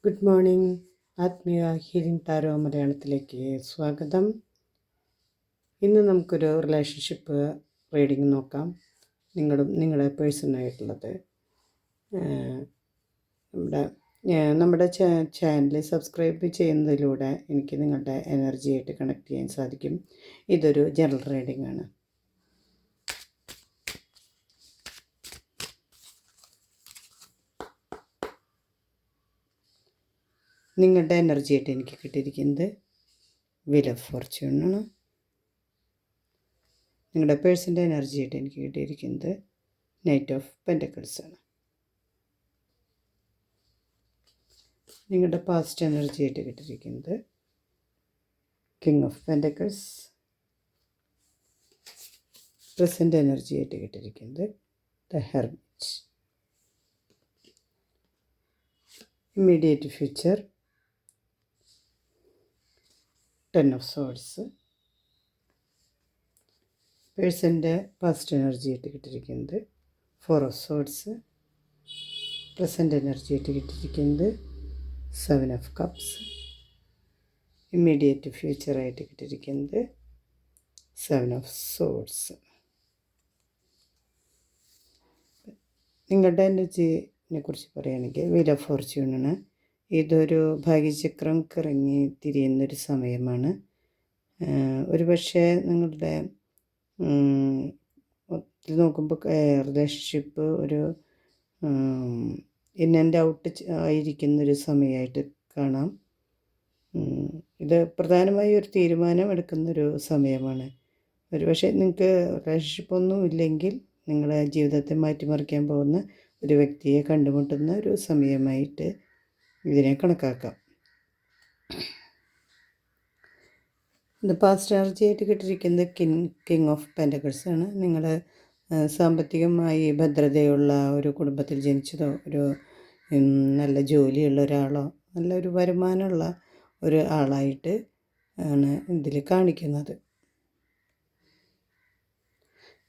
Good morning. ആത്മീയ healing താരോ മലയാളത്തിലേക്ക് സ്വാഗതം. ഇന്ന് നമുക്കൊരു റിലേഷൻഷിപ്പ് റീഡിങ് നോക്കാം. നിങ്ങളുടെ പേഴ്സണായിട്ടുള്ളത് നമ്മുടെ ചാനൽ സബ്സ്ക്രൈബ് ചെയ്യുന്നതിലൂടെ എനിക്ക് നിങ്ങളുടെ എനർജിയായിട്ട് കണക്ട് ചെയ്യാൻ സാധിക്കും. ഇതൊരു ജനറൽ റീഡിംഗ് ആണ്. നിങ്ങളുടെ എനർജിയായിട്ട് എനിക്ക് കിട്ടിയിരിക്കുന്നത് വീൽ ഓഫ് ഫോർച്യൂണാണ്. നിങ്ങളുടെ പേഴ്സൻ്റെ എനർജിയായിട്ട് എനിക്ക് കിട്ടിയിരിക്കുന്നത് നൈറ്റ് ഓഫ് പെൻറ്റക്കിൾസ് ആണ്. നിങ്ങളുടെ പാസ്റ്റ് എനർജിയായിട്ട് കിട്ടിയിരിക്കുന്നത് കിങ് ഓഫ് പെൻറ്റക്കിൾസ്. പ്രസൻറ്റ് എനർജിയായിട്ട് കിട്ടിയിരിക്കുന്നത് the hermit. Immediate future 10 of swords. പേഴ്സൻ്റെ പാസ്റ്റ് എനർജിയായിട്ട് കിട്ടിയിരിക്കുന്നത് 4 ഓഫ് സോർഡ്സ്. പ്രസൻറ്റ് എനർജിയായിട്ട് കിട്ടിയിരിക്കുന്നത് 7 ഓഫ് കപ്സ്. ഇമ്മീഡിയറ്റ് ഫ്യൂച്ചറായിട്ട് കിട്ടിയിരിക്കുന്നത് 7 ഓഫ് സോർഡ്സ്. നിങ്ങളുടെ എനർജിനെ കുറിച്ച് പറയുകയാണെങ്കിൽ വീൽ ഓഫ് ഫോർച്യൂണാണ്. ഇതൊരു ഭാഗ്യചക്രം കറങ്ങി തിരിയുന്നൊരു സമയമാണ്. ഒരുപക്ഷെ നിങ്ങളുടെ നോക്കുമ്പോൾ റിലേഷൻഷിപ്പ് ഒരു ഇൻ ആൻഡ് ഔട്ട് ആയിരിക്കുന്നൊരു സമയമായിട്ട് കാണാം. ഇത് പ്രധാനമായി ഒരു തീരുമാനം എടുക്കുന്നൊരു സമയമാണ്. ഒരുപക്ഷെ നിങ്ങൾക്ക് റിലേഷൻഷിപ്പൊന്നും ഇല്ലെങ്കിൽ നിങ്ങളുടെ ജീവിതത്തെ മാറ്റിമറിക്കാൻ പോകുന്ന ഒരു വ്യക്തിയെ കണ്ടുമുട്ടുന്ന ഒരു സമയമായിട്ട് ഇതിനെ കണക്കാക്കാം. ഇത് പാസ്റ്റ് എനർജിയായിട്ട് കിട്ടിയിരിക്കുന്നത് കിങ് ഓഫ് പെൻറ്റക്കിൾസ് ആണ്. നിങ്ങൾ സാമ്പത്തികമായി ഭദ്രതയുള്ള ഒരു കുടുംബത്തിൽ ജനിച്ചതോ ഒരു നല്ല ജോലിയുള്ള ഒരാളോ നല്ലൊരു വരുമാനമുള്ള ഒരു ആളായിട്ട് ആണ് ഇതിൽ കാണിക്കുന്നത്.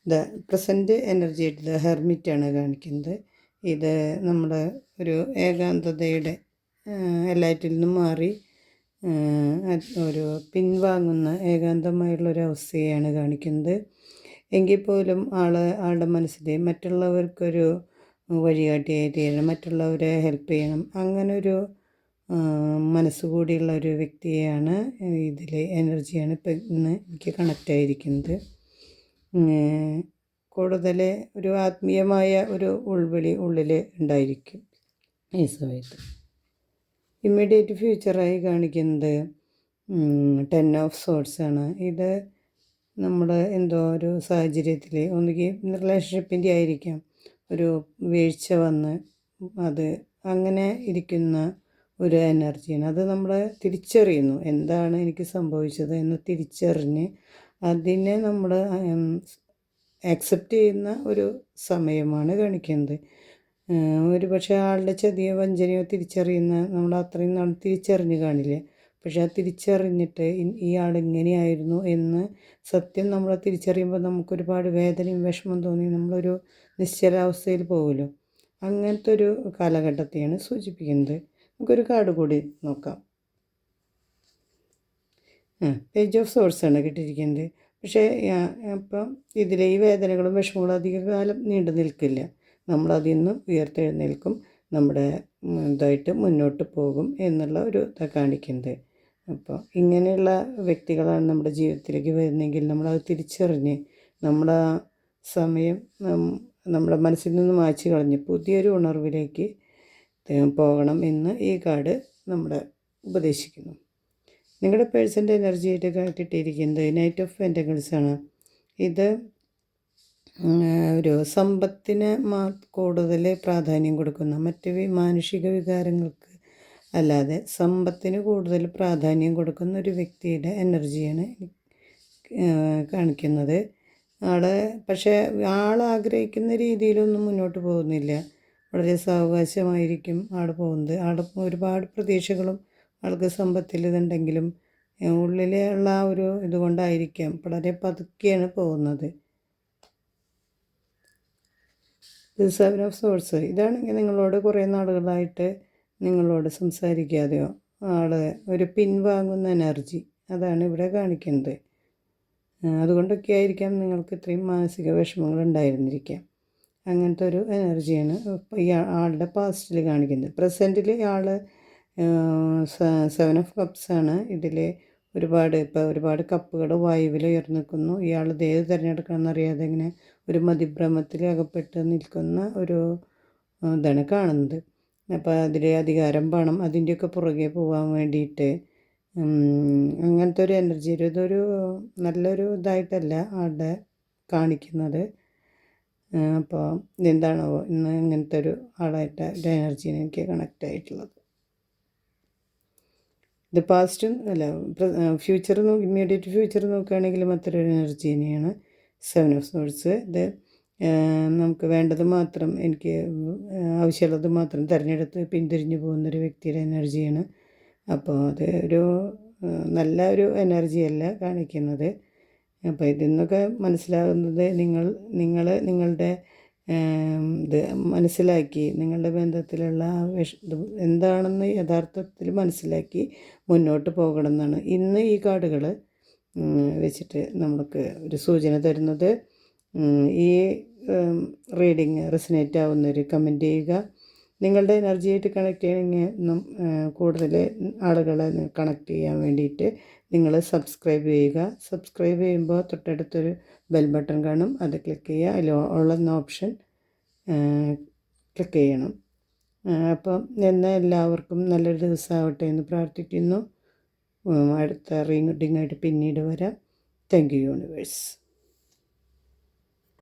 ദ പ്രസൻറ്റ് എനർജിയായിട്ട് ദ ഹെർമിറ്റാണ് കാണിക്കുന്നത്. ഇത് നമ്മുടെ ഒരു ഏകാന്തതയുടെ എല്ലാറ്റിൽ നിന്നും മാറി ഒരു പിൻവാങ്ങുന്ന ഏകാന്തമായുള്ളൊരവസ്ഥയാണ് കാണിക്കുന്നത്. എങ്കിൽ പോലും ആളുടെ മനസ്സിൽ മറ്റുള്ളവർക്കൊരു വഴികാട്ടിയായി തീരണം, മറ്റുള്ളവരെ ഹെൽപ്പ് ചെയ്യണം, അങ്ങനൊരു മനസ്സുകൂടിയുള്ള ഒരു വ്യക്തിയാണ് ഇതിൽ എനർജിയാണ് ഇപ്പം ഇന്ന് എനിക്ക് കണക്റ്റായിരിക്കുന്നത്. കൂടുതൽ ഒരു ആത്മീയമായ ഒരു ഉൾവിളി ഉള്ളിൽ ഉണ്ടായിരിക്കും ഈ സമയത്ത്. ഇമ്മീഡിയറ്റ് ഫ്യൂച്ചറായി കാണിക്കുന്നത് 10 ഓഫ് സോർഡ്സ് ആണ്. ഇത് നമ്മൾ എന്തോ ഒരു സാഹചര്യത്തിൽ ഒന്നുകിൽ റിലേഷൻഷിപ്പിൻ്റെ ആയിരിക്കാം ഒരു വീഴ്ച വന്ന് അത് അങ്ങനെ ഇരിക്കുന്ന ഒരു എനർജിയാണ്. അത് നമ്മൾ തിരിച്ചറിയുന്നു, എന്താണ് എനിക്ക് സംഭവിച്ചത് എന്ന് തിരിച്ചറിഞ്ഞ് അതിനെ നമ്മൾ ആക്സെപ്റ്റ് ചെയ്യുന്ന ഒരു സമയമാണ് കാണിക്കുന്നത്. ഒരു പക്ഷേ ആളുടെ ചതിയോ വഞ്ചനയോ തിരിച്ചറിയുന്ന നമ്മൾ അത്രയും നാൾ തിരിച്ചറിഞ്ഞ് കാണില്ല. പക്ഷേ ആ തിരിച്ചറിഞ്ഞിട്ട് ഈ ആൾ ഇങ്ങനെയായിരുന്നു എന്ന് സത്യം നമ്മൾ തിരിച്ചറിയുമ്പോൾ നമുക്കൊരുപാട് വേദനയും വിഷമം തോന്നി നമ്മളൊരു നിശ്ചലാവസ്ഥയിൽ പോകുമല്ലോ. അങ്ങനത്തെ ഒരു കാലഘട്ടത്തെയാണ് സൂചിപ്പിക്കുന്നത്. നമുക്കൊരു കാർഡ് കൂടി നോക്കാം. പേജ് ഓഫ് സോഴ്സാണ് കിട്ടിയിരിക്കുന്നത്. പക്ഷേ അപ്പം ഇതിലെ ഈ വേദനകളും വിഷമങ്ങളും അധികകാലം നീണ്ടു നിൽക്കില്ല. നമ്മളതിൽ നിന്ന് ഉയർത്തെഴുന്നേൽക്കും, നമ്മുടെ ഇതായിട്ട് മുന്നോട്ട് പോകും എന്നുള്ള ഒരു ഇതാണ് കാണിക്കുന്നത്. അപ്പോൾ ഇങ്ങനെയുള്ള വ്യക്തികളാണ് നമ്മുടെ ജീവിതത്തിലേക്ക് വരുന്നതെങ്കിൽ നമ്മളത് തിരിച്ചറിഞ്ഞ് നമ്മുടെ സമയം നമ്മുടെ മനസ്സിൽ നിന്ന് മായ്ച്ചു കളഞ്ഞ് പുതിയൊരു ഉണർവിലേക്ക് പോകണം എന്ന് ഈ കാർഡ് നമ്മളെ ഉപദേശിക്കുന്നു. നിങ്ങളുടെ പേഴ്സൻ്റെ എനർജിയായിട്ട് കിട്ടിയിരിക്കുന്നത് നൈറ്റ് ഓഫ് പെൻറ്റക്കിൾസ് ആണ്. ഇത് ഒരു സമ്പത്തിന് കൂടുതൽ പ്രാധാന്യം കൊടുക്കുന്ന മറ്റ് മാനുഷിക വികാരങ്ങൾക്ക് അല്ലാതെ സമ്പത്തിന് കൂടുതൽ പ്രാധാന്യം കൊടുക്കുന്ന ഒരു വ്യക്തിയുടെ എനർജിയാണ് കാണിക്കുന്നത്. പക്ഷേ ആഗ്രഹിക്കുന്ന രീതിയിലൊന്നും മുന്നോട്ട് പോകുന്നില്ല. വളരെ സാവകാശമായിരിക്കും പോകുന്നത്. ഒരുപാട് പ്രതീക്ഷകളും ആൾക്ക് സമ്പത്തിൽ ഇതുണ്ടെങ്കിലും ഉള്ളിലുള്ള ഒരു ഇതുകൊണ്ടായിരിക്കാം വളരെ പതുക്കെയാണ് പോകുന്നത്. 7 ഓഫ് സോഴ്സ് ഇതാണെങ്കിൽ നിങ്ങളോട് കുറേ നാളുകളായിട്ട് നിങ്ങളോട് സംസാരിക്കാതെയോ ആൾ ഒരു പിൻവാങ്ങുന്ന എനർജി, അതാണ് ഇവിടെ കാണിക്കുന്നത്. അതുകൊണ്ടൊക്കെ ആയിരിക്കാം നിങ്ങൾക്ക് ഇത്രയും മാനസിക വിഷമങ്ങൾ ഉണ്ടായിരുന്നിരിക്കാം. അങ്ങനത്തെ ഒരു എനർജിയാണ് ഇപ്പോൾ ഈ ആളുടെ പാസ്റ്റിൽ കാണിക്കുന്നത്. പ്രസൻറ്റിൽ ആൾ 7 ഓഫ് കപ്സ് ആണ്. ഇതിൽ ഒരുപാട് കപ്പുകൾ വായുവിൽ ഉയർന്നു നിൽക്കുന്നു. ഇയാൾ ഇത് ഏത് തിരഞ്ഞെടുക്കണമെന്ന് അറിയാതെ ഇങ്ങനെ ഒരു മതിഭ്രമത്തിൽ അകപ്പെട്ട് നിൽക്കുന്ന ഒരു ഇതാണ് കാണുന്നത്. അപ്പോൾ അതിൽ അധികാരം, പണം, അതിൻ്റെയൊക്കെ പുറകെ പോകാൻ വേണ്ടിയിട്ട് അങ്ങനത്തെ ഒരു എനർജി, ഇതൊരു നല്ലൊരു ഇതായിട്ടല്ല ആളുടെ കാണിക്കുന്നത്. അപ്പോൾ എന്താണോ ഇന്ന് ഇങ്ങനത്തെ ഒരു ആളായിട്ട് ഒരു എനർജീനെ എനിക്ക് കണക്റ്റ് ആയിട്ടുള്ളത്. ഇത് പാസ്റ്റും അല്ല ഫ്യൂച്ചർ ഇമ്മീഡിയറ്റ് ഫ്യൂച്ചർ നോക്കുകയാണെങ്കിലും അത്രയൊരു എനർജി തന്നെയാണ് 7 ഓഫ് സോഴ്സ്. ഇത് നമുക്ക് വേണ്ടത് മാത്രം, എനിക്ക് ആവശ്യമുള്ളത് മാത്രം തിരഞ്ഞെടുത്ത് പിന്തിരിഞ്ഞു പോകുന്നൊരു വ്യക്തിയുടെ എനർജിയാണ്. അപ്പോൾ അത് ഒരു നല്ല ഒരു എനർജിയല്ല കാണിക്കുന്നത്. അപ്പോൾ ഇതിൽ നിന്നൊക്കെ മനസ്സിലാകുന്നത് നിങ്ങളുടെ ഇത് മനസ്സിലാക്കി, നിങ്ങളുടെ ബന്ധത്തിലുള്ള ഇത് എന്താണെന്ന് യഥാർത്ഥത്തിൽ മനസ്സിലാക്കി മുന്നോട്ട് പോകണം എന്നാണ് ഇന്ന് ഈ കാർഡുകൾ വെച്ചിട്ട് നമുക്ക് ഒരു സൂചന തരുന്നത്. ഈ റീഡിങ് റെസനേറ്റ് ആവുന്നവർ കമൻറ്റ് ചെയ്യുക. നിങ്ങളുടെ എനർജിയായിട്ട് കണക്ട് ചെയ്യണമെങ്കിൽ കൂടുതൽ ആളുകളെ കണക്ട് ചെയ്യാൻ വേണ്ടിയിട്ട് നിങ്ങൾ സബ്സ്ക്രൈബ് ചെയ്യുക. സബ്സ്ക്രൈബ് ചെയ്യുമ്പോൾ തൊട്ടടുത്തൊരു ബെൽ ബട്ടൺ കാണും, അത് ക്ലിക്ക് ചെയ്യുക. അതിൽ ഉള്ള ഓപ്ഷൻ ക്ലിക്ക് ചെയ്യണം. അപ്പം എന്നാൽ എല്ലാവർക്കും നല്ലൊരു ദിവസമാവട്ടെ എന്ന് പ്രാർത്ഥിക്കുന്നു. അടുത്ത റീഡിങ്ങായിട്ട് പിന്നീട് വരാം. Thank you universe.